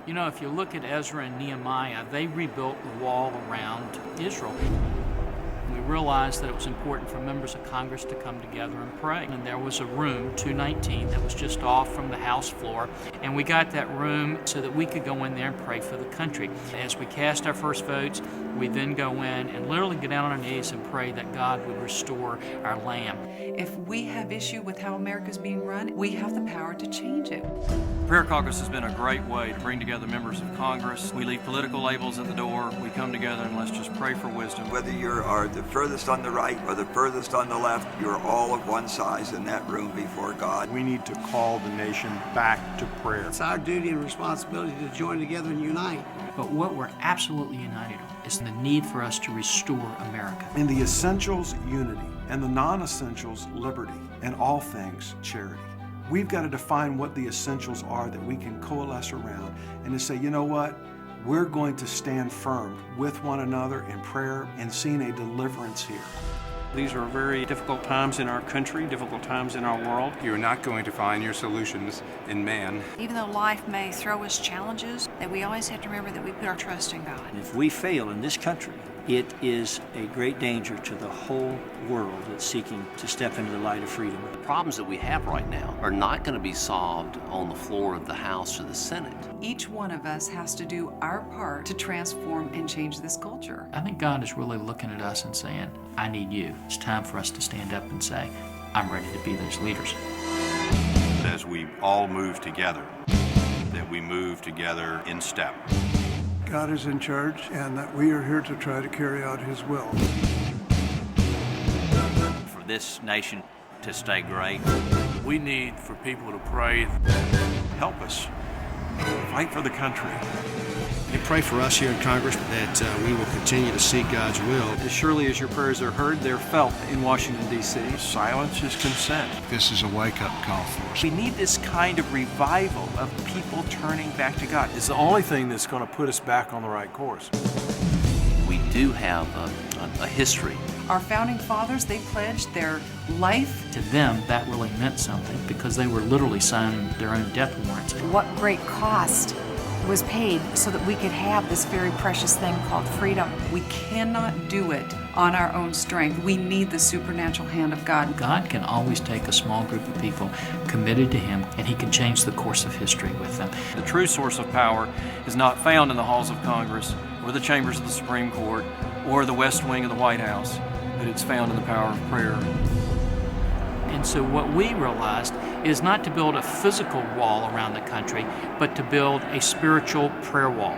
You know, if you look at Ezra and Nehemiah, they rebuilt the wall around Israel. We realized that it was important for members of Congress to come together and pray. And there was a room, 219, that was just off from the House floor. And we got that room so that we could go in there and pray for the country. As we cast our first votes, we then go in and literally get down on our knees and pray that God would restore our land. If we have issue with how America's being run, we have the power to change it. Prayer Caucus has been a great way to bring together members of Congress. We leave political labels at the door. We come together and let's just pray for wisdom. Whether you are the furthest on the right or the furthest on the left, you're all of one size in that room before God. We need to call the nation back to prayer. It's our duty and responsibility to join together and unite. But what we're absolutely united on is the need for us to restore America. In the essentials, unity, and the non-essentials, liberty, and all things, charity. We've got to define what the essentials are that we can coalesce around and to say, you know what? We're going to stand firm with one another in prayer and seeing a deliverance here. These are very difficult times in our country, difficult times in our world. You're not going to find your solutions in man. Even though life may throw us challenges, that we always have to remember that we put our trust in God. If we fail in this country, it is a great danger to the whole world that's seeking to step into the light of freedom. The problems that we have right now are not going to be solved on the floor of the House or the Senate. Each one of us has to do our part to transform and change this culture. I think God is really looking at us and saying, I need you. It's time for us to stand up and say, I'm ready to be those leaders. As we all move together, that we move together in step. God is in charge, and that we are here to try to carry out His will. For this nation to stay great, we need for people to pray. Help us. Fight for the country. And pray for us here in Congress that we will continue to seek God's will. As surely as your prayers are heard, they're felt in Washington, D.C. Silence is consent. This is a wake-up call for us. We need this kind of revival of people turning back to God. It's the only thing that's going to put us back on the right course. We do have a history. Our founding fathers, they pledged their life. To them, that really meant something because they were literally signing their own death warrants. What great cost was paid so that we could have this very precious thing called freedom. We cannot do it on our own strength. We need the supernatural hand of God. God can always take a small group of people committed to Him, and He can change the course of history with them. The true source of power is not found in the halls of Congress or the chambers of the Supreme Court or the West Wing of the White House, but it's found in the power of prayer. And so what we realized is not to build a physical wall around the country, but to build a spiritual prayer wall.